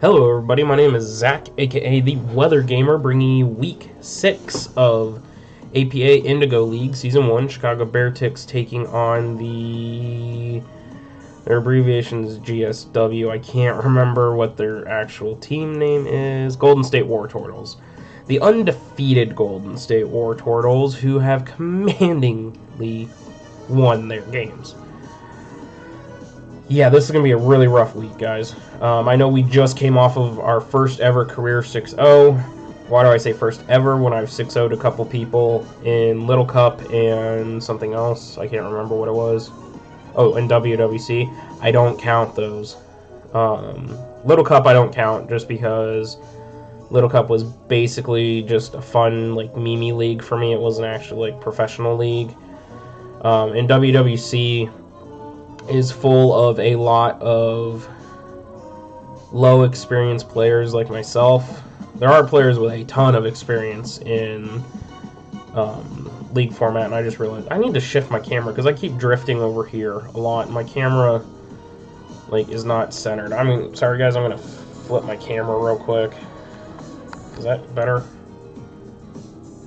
Hello everybody, my name is Zach, aka the Weather Gamer, bringing you week 6 of APA Indigo League Season 1. Chicago Beartics taking on their abbreviation is GSW. I can't remember what their actual team name is. Golden State Wartortles. The undefeated Golden State Wartortles, who have commandingly won their games. Yeah, this is going to be a really rough week, guys. I know we just came off of our first ever career 6-0. Why do I say first ever when I've 6-0'd a couple people in Little Cup and something else? I can't remember what it was. Oh, in WWC. I don't count those. Little Cup I don't count just because Little Cup was basically just a fun, like, meme league for me. It wasn't actually, like, professional league. In WWC is full of a lot of low experience players like myself. There are players with a ton of experience in league format, and I just realized I need to shift my camera because I keep drifting over here a lot, and my camera is not centered. I mean, sorry guys, I'm gonna flip my camera real quick. Is that better?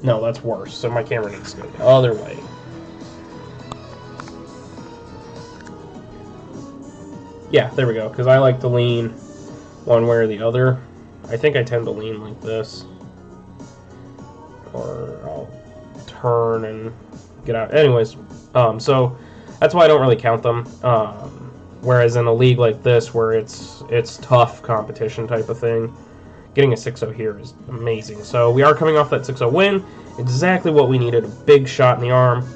No, that's worse. So my camera needs to go the other way. Yeah, there we go, because I like to lean one way or the other. I think I tend to lean like this. Or I'll turn and get out. Anyways, so that's why I don't really count them. Whereas in a league like this, where it's tough competition type of thing, getting a 6-0 here is amazing. So we are coming off that 6-0 win. Exactly what we needed, a big shot in the arm.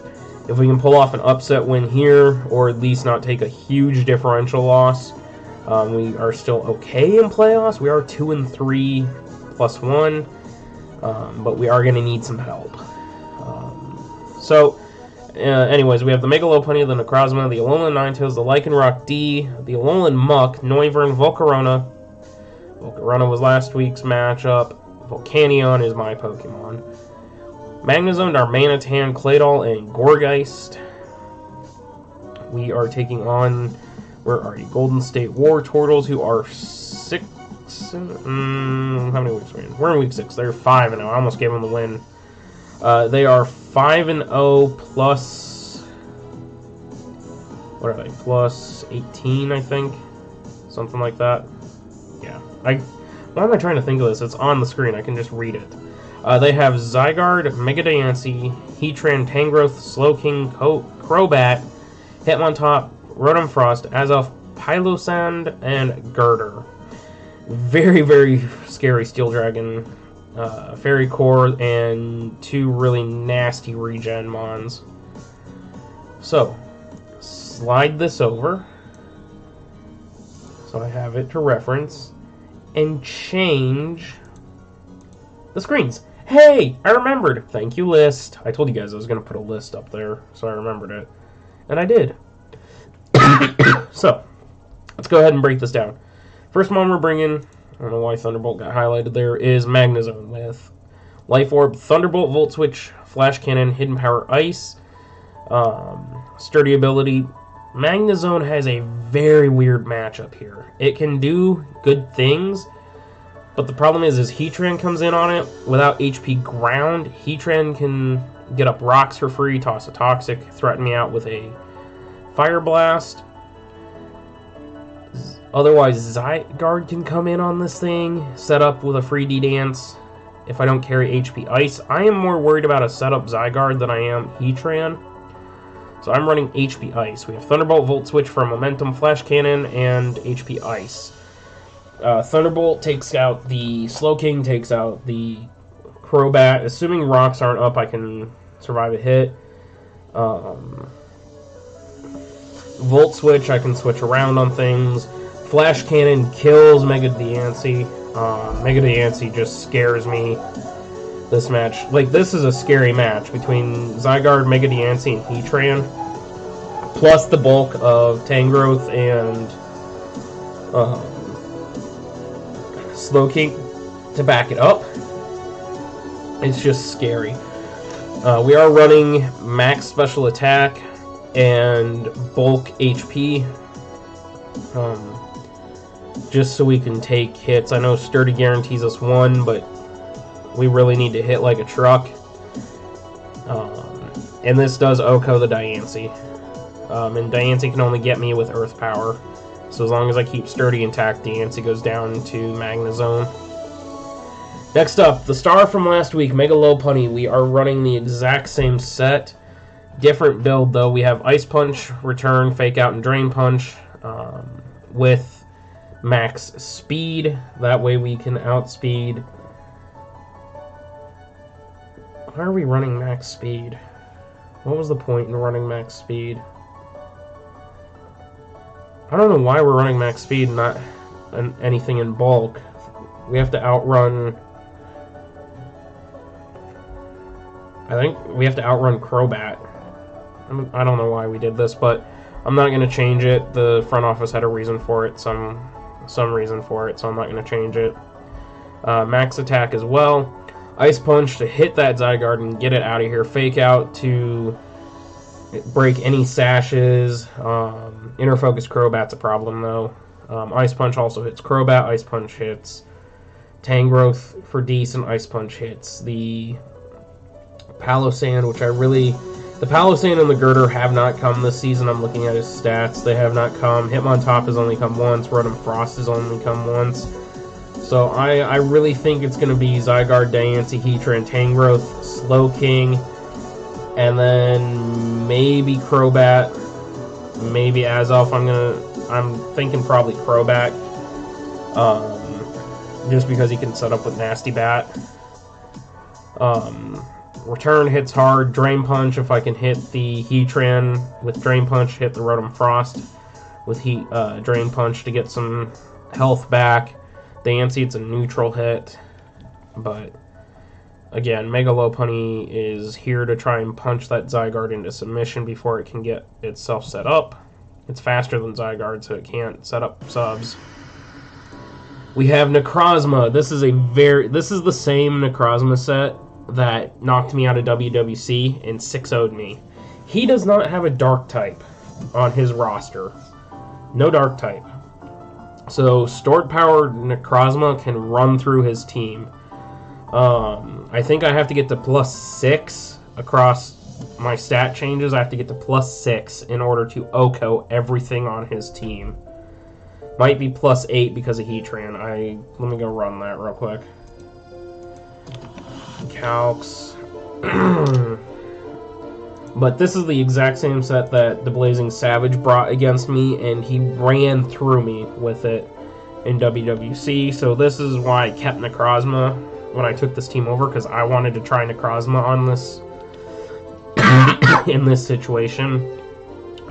If we can pull off an upset win here, or at least not take a huge differential loss, we are still okay in playoffs. We are 2-3 plus 1, but we are going to need some help. Anyways, we have the Megalopunny, the Necrozma, the Alolan Ninetales, the Lycanroc D, the Alolan Muck, Noivern, Volcarona. Volcarona was last week's matchup. Volcanion is my Pokemon. Magnezone, Darmanitan, Claydol, and Gourgeist. We are taking on, where are you? Golden State Wartortles, who are how many weeks are we in? We're in week 6. They're 5-0. I almost gave them the win. They are 5-0 plus, what are they? Plus 18, I think. Something like that. Yeah. Why am I trying to think of this? It's on the screen. I can just read it. They have Zygarde, Mega Diancie, Heatran, Tangrowth, Slowking, Crobat, Hitmontop, Rotom Frost, Azelf, Pilosand, and Girder. Very, very scary Steel Dragon, Fairy Core, and 2 really nasty regen mons. So, slide this over, so I have it to reference, and change the screens. Hey, I remembered. Thank you, list. I told you guys I was going to put a list up there, so I remembered it. And I did. So, let's go ahead and break this down. First one we're bringing, I don't know why Thunderbolt got highlighted there, is Magnezone with Life Orb, Thunderbolt, Volt Switch, Flash Cannon, Hidden Power Ice, Sturdy Ability. Magnezone has a very weird matchup here. It can do good things, but the problem is Heatran comes in on it without HP ground. Heatran can get up rocks for free, toss a Toxic, threaten me out with a Fire Blast. Otherwise, Zygarde can come in on this thing, set up with a free D-Dance if I don't carry HP Ice. I am more worried about a setup Zygarde than I am Heatran. So I'm running HP Ice. We have Thunderbolt, Volt Switch for Momentum, Flash Cannon, and HP Ice. Thunderbolt takes out the Slowking, takes out the Crobat. Assuming rocks aren't up, I can survive a hit. Volt Switch, I can switch around on things. Flash Cannon kills Mega Diancie. Mega Diancie just scares me this match. Like, this is a scary match between Zygarde, Mega Diancie, and Heatran. Plus the bulk of Tangrowth and Slowking to back it up. It's just scary. We are running max special attack and bulk HP. just so we can take hits. I know Sturdy guarantees us 1, but we really need to hit like a truck. And this does Oko the Diancie. And Diancie can only get me with Earth Power. So as long as I keep Sturdy intact, Diancie goes down to Magna Zone. Next up, the star from last week, Mega Lopunny. We are running the exact same set. Different build, though. We have Ice Punch, Return, Fake Out, and Drain Punch with max speed. That way we can outspeed. Why are we running max speed? What was the point in running max speed? I don't know why we're running max speed and not anything in bulk. We have to outrun... I think we have to outrun Crobat. I don't know why we did this, but I'm not going to change it. The front office had a reason for it, some reason for it, so I'm not going to change it. Max attack as well. Ice Punch to hit that Zygarde and get it out of here. Fake Out to break any sashes. Inner Focus Crobat's a problem, though. Ice Punch also hits Crobat. Ice Punch hits Tangrowth for decent. Ice Punch hits the Palossand, which I really... The Palossand and the Girder have not come this season. I'm looking at his stats. They have not come. Hitmontop has only come once. Rotom Frost has only come once. So I really think it's going to be Zygarde, Diancie, Heatran, Tangrowth, Slowking, and then maybe Crobat, maybe Azelf. I'm thinking probably Crobat, just because he can set up with Nasty Bat. Return hits hard. Drain Punch, if I can hit the Heatran with Drain Punch, hit the Rotom Frost with Drain Punch to get some health back. Diancie, it's a neutral hit, but again, Mega Lopunny is here to try and punch that Zygarde into submission before it can get itself set up. It's faster than Zygarde, so it can't set up subs. We have Necrozma. This is the same Necrozma set that knocked me out of WWC and 6-0'd me. He does not have a Dark type on his roster. No Dark type. So, Stored Power Necrozma can run through his team. I think I have to get to +6 across my stat changes. I have to get to +6 in order to Oko everything on his team. Might be +8 because of Heatran. Let me go run that real quick. Calcs. But this is the exact same set that the Blazing Savage brought against me, and he ran through me with it in WWC. So this is why I kept Necrozma when I took this team over, because I wanted to try Necrozma on this in this situation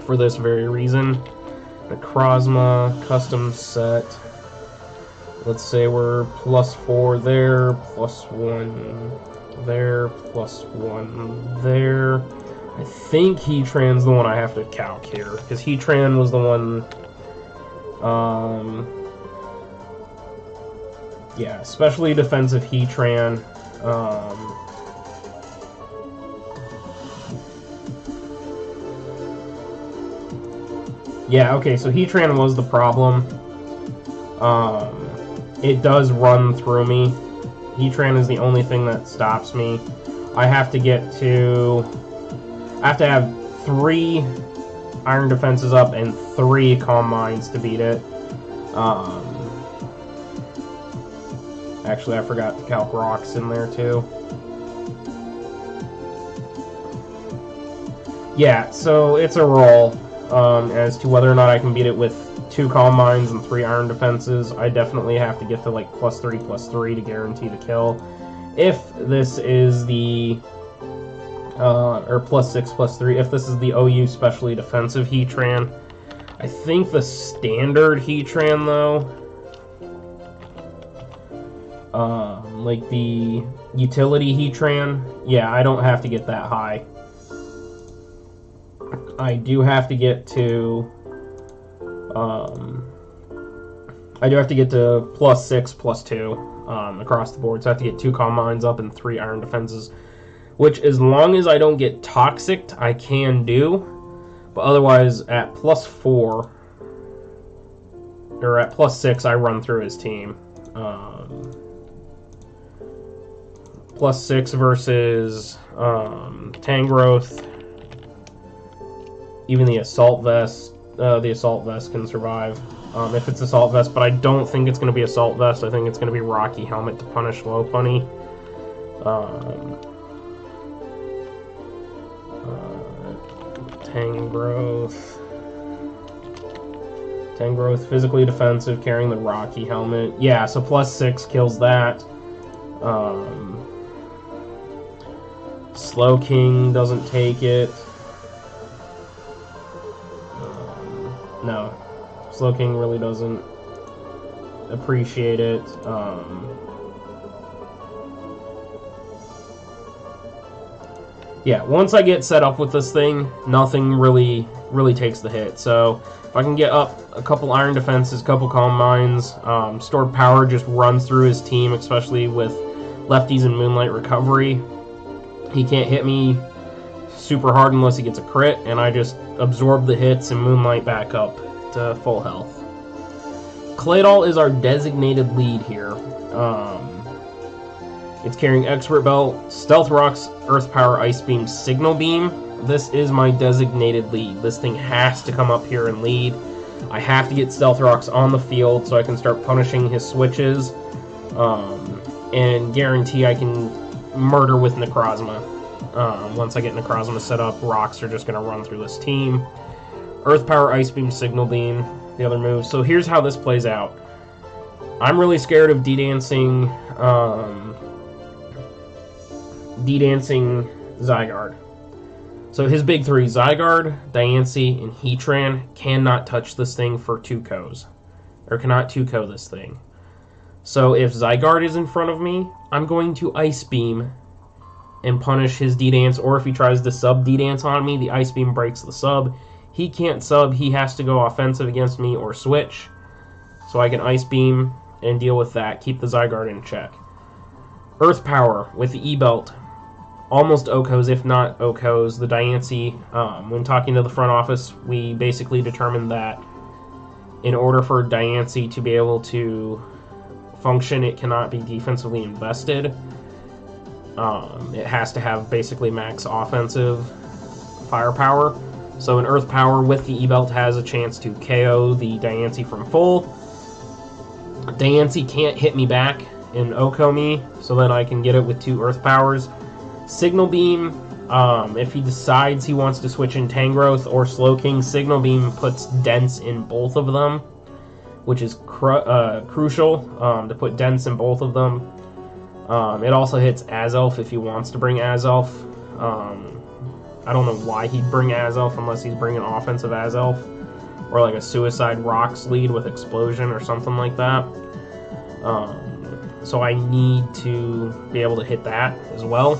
for this very reason. Necrozma custom set. Let's say we're +4 there, +1 there, +1 there. I think Heatran's the one I have to calc here, because Heatran was the one, yeah, especially defensive Heatran. Yeah, okay, so Heatran was the problem. It does run through me. Heatran is the only thing that stops me. I have to have 3 Iron Defenses up and 3 Calm Minds to beat it. Actually, I forgot to calc Rocks in there too. Yeah, so it's a roll as to whether or not I can beat it with 2 Calm Minds and 3 Iron Defenses. I definitely have to get to like +3/+3 to guarantee the kill. If this is the or +6/+3, if this is the OU specially defensive Heatran. I think the standard Heatran though, like the utility Heatran, yeah, I don't have to get that high. I do have to get to +6/+2 across the board. So I have to get 2 Calm Minds up and 3 Iron Defenses, which as long as I don't get Toxicked, I can do. But otherwise, at +4, or at +6, I run through his team. +6 versus Tangrowth. Even the Assault Vest. The Assault Vest can survive if it's Assault Vest, but I don't think it's going to be Assault Vest. I think it's going to be Rocky Helmet to punish Lopunny. Tangrowth, physically defensive, carrying the Rocky Helmet. Yeah, so +6 kills that. Slowking doesn't take it. No. Slowking really doesn't appreciate it. Yeah, once I get set up with this thing, nothing really takes the hit. So if I can get up a couple Iron Defenses, a couple Calm Minds, Stored Power just runs through his team, especially with lefties and Moonlight Recovery. He can't hit me super hard unless he gets a crit, and I just absorb the hits and Moonlight back up to full health. Claydol is our designated lead here. It's carrying Expert Belt, Stealth Rocks, Earth Power, Ice Beam, Signal Beam. This is my designated lead. This thing has to come up here and lead. I have to get Stealth Rocks on the field so I can start punishing his switches, and guarantee I can murder with Necrozma. Once I get Necrozma set up, rocks are just going to run through this team. Earth Power, Ice Beam, Signal Beam, the other moves. So here's how this plays out. I'm really scared of D-Dancing Zygarde. So his big three, Zygarde, Diancie, and Heatran, cannot touch this thing for 2-Kos. Or cannot 2-Ko this thing. So if Zygarde is in front of me, I'm going to Ice Beam and punish his D-Dance, or if he tries to sub D-Dance on me, the Ice Beam breaks the sub. He can't sub, he has to go offensive against me or switch. So I can Ice Beam and deal with that, keep the Zygarde in check. Earth Power with the E-Belt. Almost O-Kos, if not O-Kos. The Diancie, when talking to the front office, we basically determined that in order for Diancie to be able to function, it cannot be defensively invested. It has to have basically max offensive firepower. So an Earth Power with the E-Belt has a chance to KO the Diancie from full. Diancie can't hit me back and O-Ko me, so then I can get it with 2 Earth Powers. Signal Beam, if he decides he wants to switch in Tangrowth or Slowking, Signal Beam puts Dents in both of them, which is crucial to put Dents in both of them. It also hits Azelf if he wants to bring Azelf. I don't know why he'd bring Azelf unless he's bringing offensive Azelf, or like a Suicide Rocks lead with Explosion or something like that. So I need to be able to hit that as well.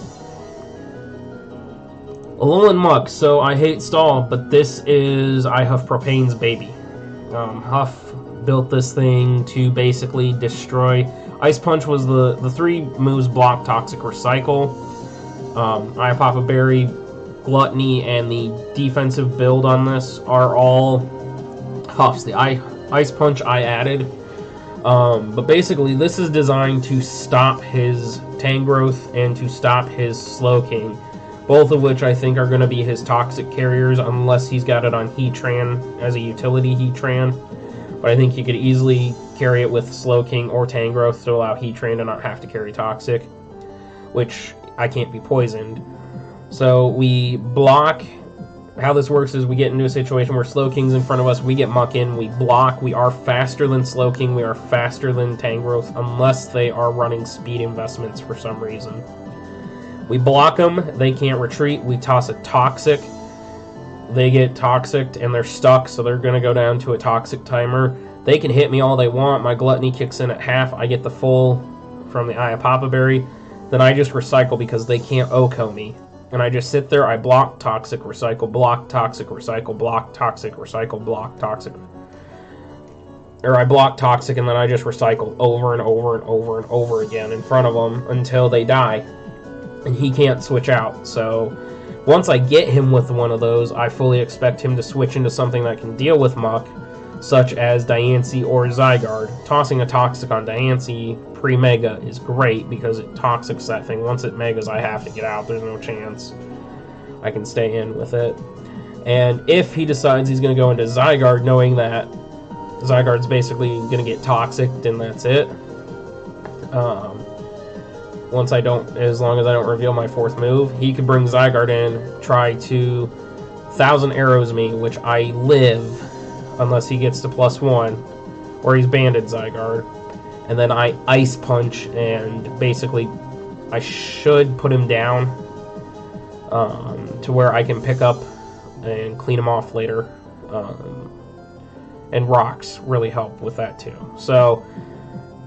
Alolan Muk, so I hate Stall, but this is iHuff Propane's baby. Huff built this thing to basically destroy. Ice Punch was the 3 moves: Block, Toxic, Recycle. Iapapa Berry, Gluttony, and the defensive build on this are all Huffs. The Ice Punch I added. But basically, this is designed to stop his Tangrowth and to stop his Slowking, both of which I think are going to be his Toxic carriers, unless he's got it on Heatran as a utility Heatran. But I think he could easily carry it with Slowking or Tangrowth to allow Heatran to not have to carry Toxic, which I can't be poisoned. So we block. How this works is we get into a situation where Slowking's in front of us, we get Muk in, we block, we are faster than Slowking, we are faster than Tangrowth, unless they are running speed investments for some reason. We block them, they can't retreat, we toss a Toxic, they get Toxicked and they're stuck, so they're going to go down to a Toxic timer. They can hit me all they want, my Gluttony kicks in at half, I get the full from the Iapapa Berry, then I just recycle because they can't O-Ko me. And I just sit there, I block, Toxic, recycle, block, Toxic, recycle, block, Toxic, recycle, block, Toxic. Or I block Toxic and then I just recycle over and over and over and over again in front of them until they die. And he can't switch out. So once I get him with one of those, I fully expect him to switch into something that can deal with Muk. such as Diancie or Zygarde. Tossing a Toxic on Diancie pre-Mega is great because it Toxics that thing. Once it Megas, I have to get out. There's no chance I can stay in with it. And if he decides he's going to go into Zygarde, knowing that Zygarde's basically going to get Toxic, then that's it. Once I don't, as long as I don't reveal my 4th move, he could bring Zygarde in, try to 1,000 Arrows me, which I live unless he gets to +1, or he's banded Zygarde. And then I Ice Punch, and basically I should put him down to where I can pick up and clean him off later. And Rocks really help with that too. So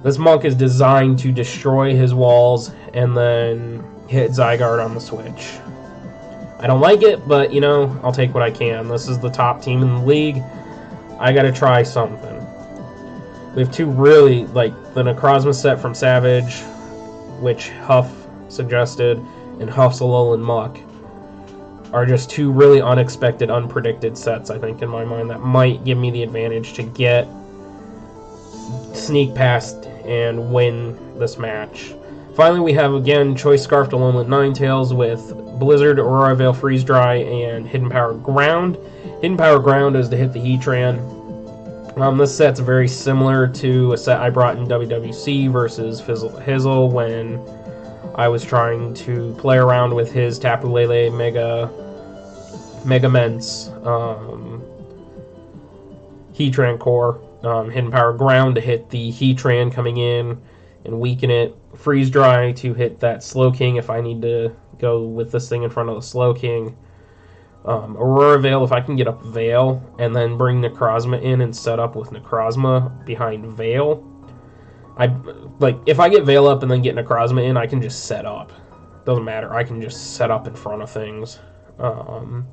this monk is designed to destroy his walls and then hit Zygarde on the switch. I don't like it, but, you know, I'll take what I can. This is the top team in the league. I gotta try something. We have 2 really, like, the Necrozma set from Savage, which Huff suggested, and Huff's Alolan Muck, are just 2 really unexpected, unpredicted sets, I think, in my mind, that might give me the advantage to sneak past and win this match. Finally, we have, again, Choice Scarf Alolan Ninetales with Blizzard, Aurora Veil, Freeze Dry, and Hidden Power Ground. Hidden Power Ground is to hit the Heatran. This set's very similar to a set I brought in WWC versus Hizzle when I was trying to play around with his Tapu Lele Mega Ments Heatran core. Hidden Power Ground to hit the Heatran coming in and weaken it. Freeze Dry to hit that Slowking if I need to go with this thing in front of the Slowking. Aurora Veil if I can get up Veil and then bring Necrozma in and set up with Necrozma behind Veil. If I get Veil up and then get Necrozma in, I can just set up. Doesn't matter. I can just set up in front of things. And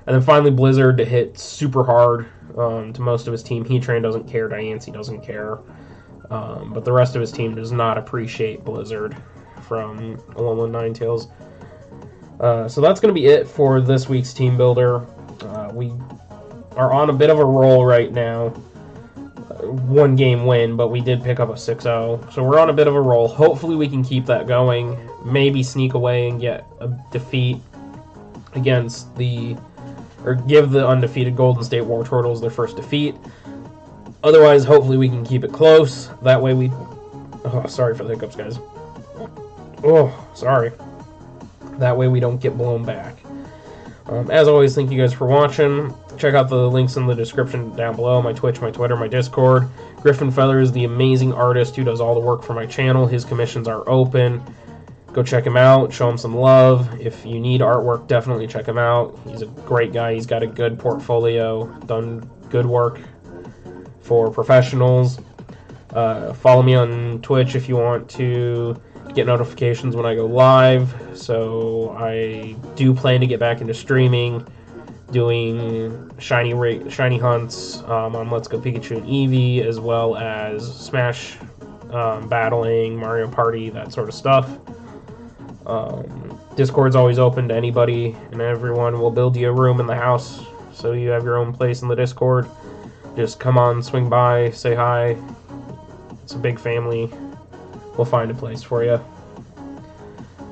then finally Blizzard to hit super hard to most of his team. Heatran doesn't care. Diancie doesn't care. But the rest of his team does not appreciate Blizzard from Alolan Ninetales. So that's going to be it for this week's Team Builder. We are on a bit of a roll right now. 1 game win, but we did pick up a 6-0. So we're on a bit of a roll. Hopefully we can keep that going. Maybe sneak away and get a defeat against or give the undefeated Golden State Wartortles their first defeat. Otherwise, hopefully we can keep it close. That way we... Oh, sorry for the hiccups, guys. Oh, sorry. That way we don't get blown back. As always, thank you guys for watching. Check out the links in the description down below. My Twitch, my Twitter, my Discord. Griffin Feather is the amazing artist who does all the work for my channel. His commissions are open. Go check him out. Show him some love. If you need artwork, definitely check him out. He's a great guy. He's got a good portfolio. Done good work for professionals. Follow me on Twitch if you want to get notifications when I go live. So I do plan to get back into streaming, doing shiny hunts on Let's Go Pikachu and Eevee, as well as Smash battling, Mario Party, that sort of stuff. Discord's always open to anybody and everyone. We'll build you a room in the house so you have your own place in the Discord. Just come on, swing by, say hi. It's a big family. We'll find a place for you.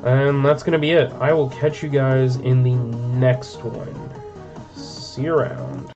And that's going to be it. I will catch you guys in the next one. See you around.